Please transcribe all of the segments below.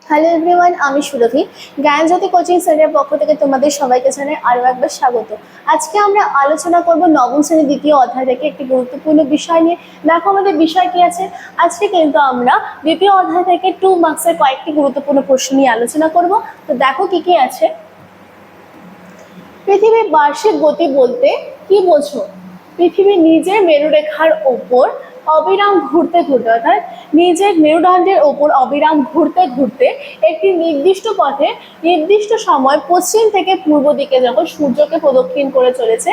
Hello everyone, আমি সুরভি। জ্ঞানজ্যোতি coaching সেন্টারের পক্ষ থেকে তোমাদের সবাইকে জানাই আরও একবার স্বাগত। আজকে আমরা আলোচনা করব নবম শ্রেণীর দ্বিতীয় অধ্যায় থেকে একটি গুরুত্বপূর্ণ বিষয় নিয়ে। দেখো আমাদের বিষয় কি আছে। আজকে কিন্তু আমরা দ্বিতীয় অধ্যায় থেকে 2 মার্কসের কয়েকটি গুরুত্বপূর্ণ প্রশ্ন নিয়ে আলোচনা করব। তো দেখো কি কি আছে। পৃথিবীর বার্ষিক গতি বলতে কি বোঝো? পৃথিবী নিজের মেরুরেখার ওপর অবিরাম ঘুরতে ঘুরতে অর্থাৎ নিজের মেরুদণ্ডের ওপর অবিরাম ঘুরতে ঘুরতে একটি নির্দিষ্ট পথে নির্দিষ্ট সময় পশ্চিম থেকে পূর্ব দিকে যখন সূর্যকে প্রদক্ষিণ করে চলেছে,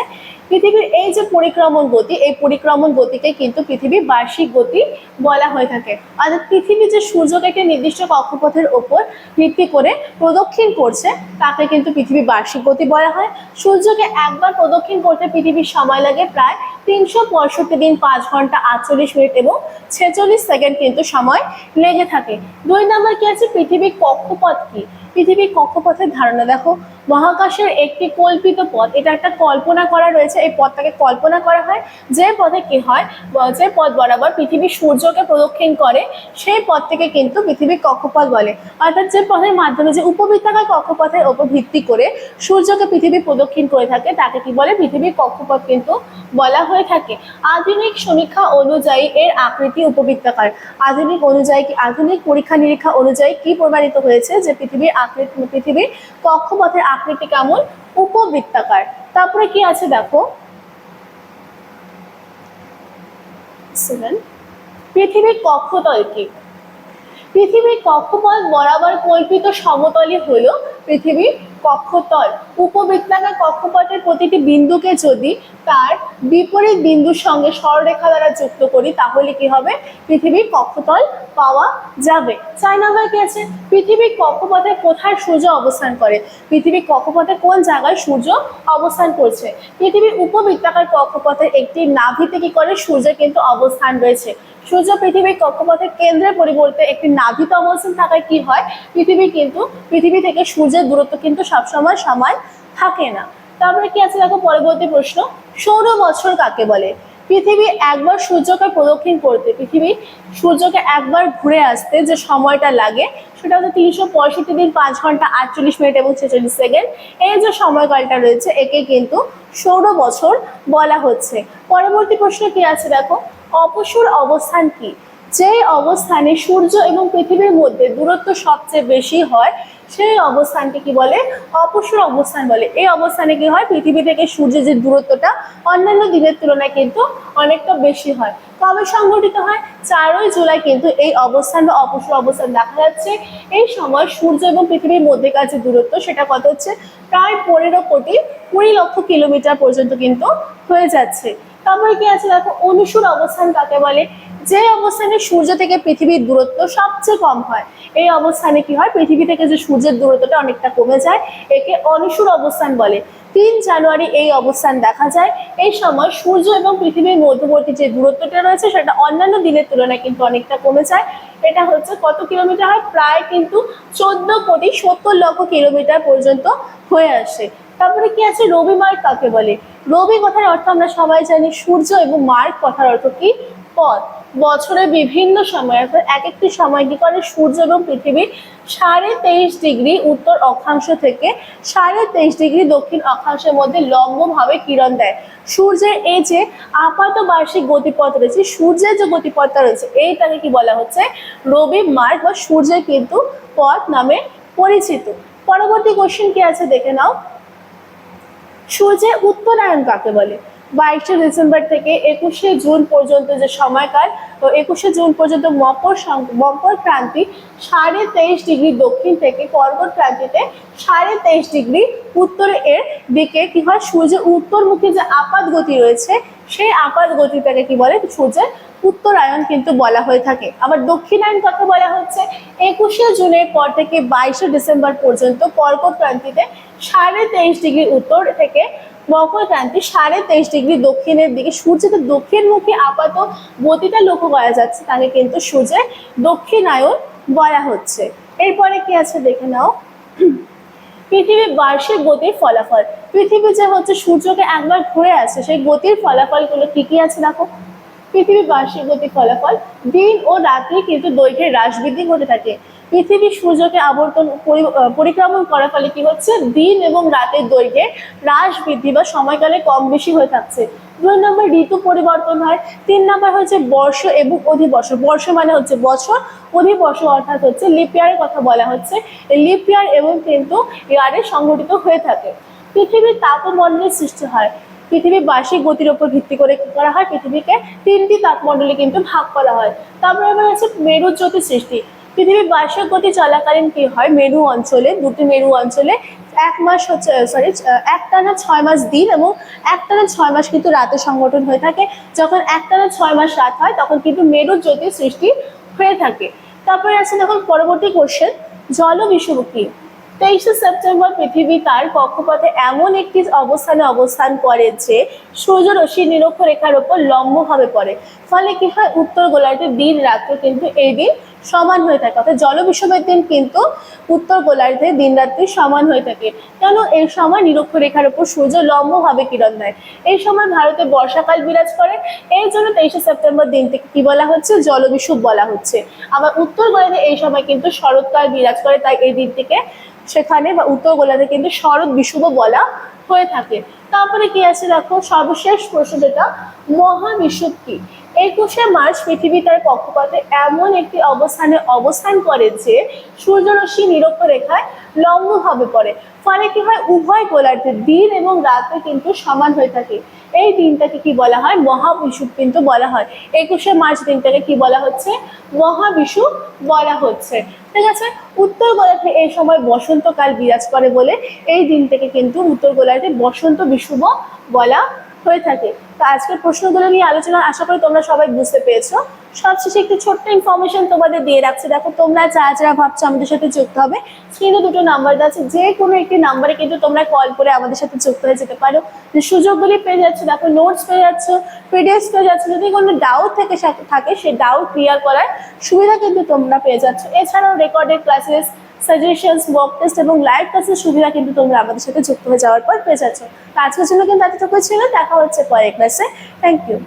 পৃথিবীর এই যে পরিক্রমণ গতি, এই পরিক্রমণ গতিকে কিন্তু পৃথিবীর বার্ষিক গতি বলা হয়ে থাকে। অর্থাৎ পৃথিবী যে সূর্যকে একটি নির্দিষ্ট কক্ষপথের ওপর ভিত্তি করে প্রদক্ষিণ করছে তাকে কিন্তু পৃথিবীর বার্ষিক গতি বলা হয়। সূর্যকে একবার প্রদক্ষিণ করতে পৃথিবীর সময় লাগে প্রায় 365 দিন 5 ঘন্টা 48 মিনিট এবং 46 সেকেন্ড কিন্তু সময় লেগে থাকে। 2 নম্বর কি আছে, পৃথিবীর কক্ষপথ কি? পৃথিবীর কক্ষপথের ধারণা দেখো, মহাকাশের একটি কল্পিত পথ, এটা একটা কল্পনা করা রয়েছে, এই পথটাকে কল্পনা করা হয়। যে পথে কি হয়, যে পথ বরাবর পৃথিবী সূর্যকে প্রদক্ষিণ করে সেই পথটিকে কিন্তু পৃথিবীর কক্ষপথ বলে। অর্থাৎ যে পথের মাধ্যমে, যে উপবৃত্তাকার কক্ষপথের উপর ভিত্তি করে সূর্যকে পৃথিবী প্রদক্ষিণ করে থাকে তাকে কি বলে? পৃথিবীর কক্ষপথ কিন্তু বলা হয়ে থাকে। আধুনিক সমীক্ষা অনুযায়ী এর আকৃতি উপবৃত্তাকার। আধুনিক পরীক্ষা নিরীক্ষা অনুযায়ী কি প্রমাণিত হয়েছে যে পৃথিবীর কক্ষপথের আকৃতি কেমন? উপবৃত্তাকার। তারপরে কি আছে দেখো, পৃথিবীর কক্ষতল কি? পৃথিবীর কক্ষপথ বরাবর কল্পিত সমতলই হলো পৃথিবীর কক্ষতল। উপবৃত্তাকার কক্ষপথের প্রতিটি বিন্দুকে যদি তার বিপরীত বিন্দুর সঙ্গে সরলরেখা দ্বারা যুক্ত করি তাহলে কি হবে? পৃথিবীর কক্ষতল পাওয়া যাবে। 4 নম্বর কি আছে, পৃথিবীর কক্ষপথে কোথায় সূর্য অবস্থান করে? পৃথিবীর কক্ষপথে কোন জায়গায় সূর্য অবস্থান করছে? পৃথিবীর উপবৃত্তাকার কক্ষপথের একটি নাভিতে কি করে? সূর্যের কিন্তু অবস্থান রয়েছে। সূর্য পৃথিবীর কক্ষপথের কেন্দ্রের পরিবর্তে একটি নাভিতে অবস্থান থাকায় কি হয়? পৃথিবী থেকে সূর্যের দূরত্ব কিন্তু সবসময় সমান থাকে না। তারপরে কি আছে দেখো, পরবর্তী প্রশ্ন, সৌর বছর কাকে বলে? পৃথিবী একবার সূর্যকে প্রদক্ষিণ করতে, পৃথিবী সূর্যকে একবার ঘুরে আসতে যে সময়টা লাগে সেটা হচ্ছে 365 দিন 5 ঘন্টা 48 মিনিট এবং 46 সেকেন্ড। এই যে সময়কালটা রয়েছে একে কিন্তু সৌর বছর বলা হচ্ছে। পরবর্তী প্রশ্ন কি আছে দেখো, অপসূর অবস্থান কি? যে অবস্থানে সূর্য এবং পৃথিবীর মধ্যে দূরত্ব সবচেয়ে বেশি হয় সেই অবস্থানকে কি বলে? অপসূর অবস্থান বলে। এই অবস্থানে কি হয়? পৃথিবী থেকে সূর্যের যে দূরত্বটা অন্যান্য দিনের তুলনায় কিন্তু অনেকটা বেশি হয়। কবে সংঘটিত হয়? 4ই জুলাই কিন্তু এই অবস্থান বা অপসূর অবস্থান দেখা যাচ্ছে। এই সময় সূর্য এবং পৃথিবীর মধ্যেকার যে দূরত্ব সেটা কত হচ্ছে? প্রায় 15,20,00,000 কিলোমিটার পর্যন্ত কিন্তু হয়ে যাচ্ছে। তারপরে কি আছে দেখো, অনুসূর অবস্থান কাকে বলে? যে অবস্থানে সূর্য থেকে পৃথিবীর দূরত্ব সবচেয়ে কম হয়, এই অবস্থানে কি হয়? পৃথিবী থেকে যে সূর্যের দূরত্বটা অনেকটা কমে যায়, একে অনুসূর অবস্থান বলে। 3 জানুয়ারি এই অবস্থান দেখা যায়। এই সময় সূর্য এবং পৃথিবীর মধ্যবর্তী যে দূরত্বটা রয়েছে সেটা অন্যান্য দিনের তুলনায় কিন্তু অনেকটা কমে যায়। এটা হচ্ছে কত কিলোমিটার হয়? প্রায় কিন্তু 14,70,00,000 কিলোমিটার পর্যন্ত হয়ে আসে। তারপরে কি আছে, রবি মার্গ কাকে বলে? রবি কথার অর্থ আমরা সবাই জানি সূর্য, এবং মার্গ কথার অর্থ কি? পথ। বছরের বিভিন্ন সময় অর্থাৎ এক একটি সময় কি করে সূর্য এবং পৃথিবী 23.5 ডিগ্রি উত্তর অক্ষাংশ থেকে 23.5 ডিগ্রি দক্ষিণ অক্ষাংশের মধ্যে লম্বভাবে কিরণ দেয়। সূর্যের এই যে আপাত বার্ষিক গতিপথ রয়েছে, সূর্যের যে গতিপথটা রয়েছে এইটাকে কি বলা হচ্ছে? রবি মার্গ বা সূর্যের কিন্তু পথ নামে পরিচিত। পরবর্তী কোশ্চেন কি আছে দেখে নাও, সূর্যের উত্তরায়ণ কাকে বলে? 22শে ডিসেম্বর থেকে 21শে জুন পর্যন্ত যে সময়কাল, তো 21শে জুন পর্যন্ত মকর ক্রান্তি 23.5 ডিগ্রি দক্ষিণ থেকে কর্কট ক্রান্তিতে 23.5 ডিগ্রি উত্তরে এর দিকে কি হয়? সূর্যের উত্তরমুখী যে আপাত গতি রয়েছে সেই আপাত গতিটাকে কি বলে? সূর্যের উত্তরায়ণ কিন্তু বলা হয়ে থাকে। আবার দক্ষিণায়ন কাকে বলা হচ্ছে? 21শে জুনের পর থেকে 22শে ডিসেম্বর পর্যন্ত কর্কট ক্রান্তিতে 23.5 ডিগ্রি উত্তর থেকে মকর ক্রান্তি 23.5 ডিগ্রি দক্ষিণের দিকে সূর্যের দক্ষিণমুখী আপাত গতিটা লক্ষ্য করা যাচ্ছে, তাকে কিন্তু সূর্যের দক্ষিণায়ন বলা হচ্ছে। এরপরে কি আছে দেখে নাও, পৃথিবীর বার্ষিক গতির ফলাফল। পৃথিবী যে হচ্ছে সূর্যকে একবার ঘুরে আসে সেই গতির ফলাফলগুলো কি কি আছে দেখো। পৃথিবীর বার্ষিক গতির ফলাফল, দিন ও রাত্রি কিন্তু দৈর্ঘ্যের হ্রাস বৃদ্ধি ঘটে থাকে। পৃথিবী সূর্যকে আবর্তন পরিক্রমণ করার ফলে কি হচ্ছে, দিন এবং রাতের দৈর্ঘ্যে হ্রাস বৃদ্ধি বা সময়কালে কম বেশি হয়ে থাকছে। 2 নম্বর ঋতু পরিবর্তন হয়। 3 নম্বর হচ্ছে বর্ষ এবং অধিবর্ষ। বর্ষ মানে হচ্ছে বছর, অধিবর্ষ অর্থাৎ হচ্ছে লিপ ইয়ারের কথা বলা হচ্ছে। এই লিপ ইয়ার এবং কিন্তু ইয়ারে সংঘটিত হয়ে থাকে। পৃথিবীর তাপমণ্ডলের সৃষ্টি হয়। পৃথিবীর বার্ষিক গতির উপর ভিত্তি করে কি করা হয়, পৃথিবীকে 3টি তাপমণ্ডলে কিন্তু ভাগ করা হয়। তারপরে এবার আছে মেরুজ্যোতি সৃষ্টি। পৃথিবীর বার্ষিক গতি চলাকালীন কি হয়, মেরু অঞ্চলে, দুটি মেরু অঞ্চলে একটানা 6 মাস দিন এবং একটানা 6 মাস কিন্তু রাতের সংগঠন হয়ে থাকে। যখন একটানা 6 মাস রাত হয় তখন কিন্তু মেরুজ্যোতির সৃষ্টি হয়ে থাকে। তারপরে আছে দেখুন পরবর্তী কোশ্চেন, জলবিষুব কি? 23শে সেপ্টেম্বর পৃথিবী তার কক্ষপথে এমন একটি অবস্থানে অবস্থান করে যে সূর্যরশ্মি নিরক্ষরেখার উপর লম্বভাবে পড়ে। ফলে কি হয়, উত্তর গোলার্ধে দিন রাত্র কিন্তু এই দিন সমান হয়ে থাকে। অর্থাৎ জলবিষুবের দিন কিন্তু উত্তর গোলার্ধে দিন রাত্রি সমান হয়ে থাকে। কেন? এই সময় নিরক্ষরেখার উপর সূর্য লম্বভাবে কিরণ দেয়। এই সময় ভারতে বর্ষাকাল বিরাজ করে। এই জন্য 23শে সেপ্টেম্বর দিনটিকে কি বলা হচ্ছে, জলবিষুব বলা হচ্ছে। আবার উত্তর গোলার্ধে এই সময় কিন্তু শরৎকাল বিরাজ করে, তাই এই দিনটিকে সেখানে বা উত্তর গোলার্ধে কিন্তু শরৎ বিষুব বলা হয়ে থাকে। তারপরে কি আছে দেখো, সর্বশেষ প্রশ্ন যেটা, মহাবিষুব কি? 21শে মার্চ পৃথিবী তার কক্ষপথে এমন একটি অবস্থানে অবস্থান করে যে সূর্যরশ্মি নিরক্ষরেখায় লম্বভাবে পড়ে। ফলে কি হয়, উভয় গোলার্ধে দিন এবং রাতে কিন্তু সমান হয়ে থাকে। এই দিনটাকে কি বলা হয়, মহাবিষুব কিন্তু বলা হয়। 21শে মার্চ দিনটাকে কি বলা হচ্ছে, মহাবিষুব বলা হচ্ছে। ঠিক আছে। উত্তর গোলার্ধে এই সময় বসন্তকাল বিরাজ করে বলে এই দিনটাকে কিন্তু উত্তর গোলার্ধে বসন্ত বিষুব বলা হয়ে থাকে। তো আজকের প্রশ্নগুলো নিয়ে আলোচনা আশা করি তোমরা সবাই বুঝতে পেরেছো। সবশেষে একটি ছোট্ট ইনফরমেশন তোমাদের দিয়ে রাখছি। দেখো, তোমরা যারা ভাবছো আমাদের সাথে যুক্ত হবে, স্ক্রিনে দুটো নাম্বার আছে, যে কোনো একটি নাম্বারে কিন্তু তোমরা কল করে আমাদের সাথে যুক্ত হয়ে যেতে পারো। যে সুযোগগুলি পেয়ে যাচ্ছ, দেখো নোটস পেয়ে যাচ্ছ, পিডিএফ পেয়ে যাচ্ছ। যদি কোনো ডাউট থাকে সেই ডাউট ক্লিয়ার করার সুবিধা কিন্তু তোমরা পেয়ে যাচ্ছ। এছাড়াও recorded classes, suggestions, mock test এবং লাইভ ক্লাসের সুবিধা কিন্তু তোমরা আমাদের সাথে যুক্ত হয়ে যাওয়ার পর পেয়ে যাচ্ছ। আজকের জন্য কিন্তু এতটুকু ছিল। দেখা হচ্ছে পরের ক্লাসে। Thank you.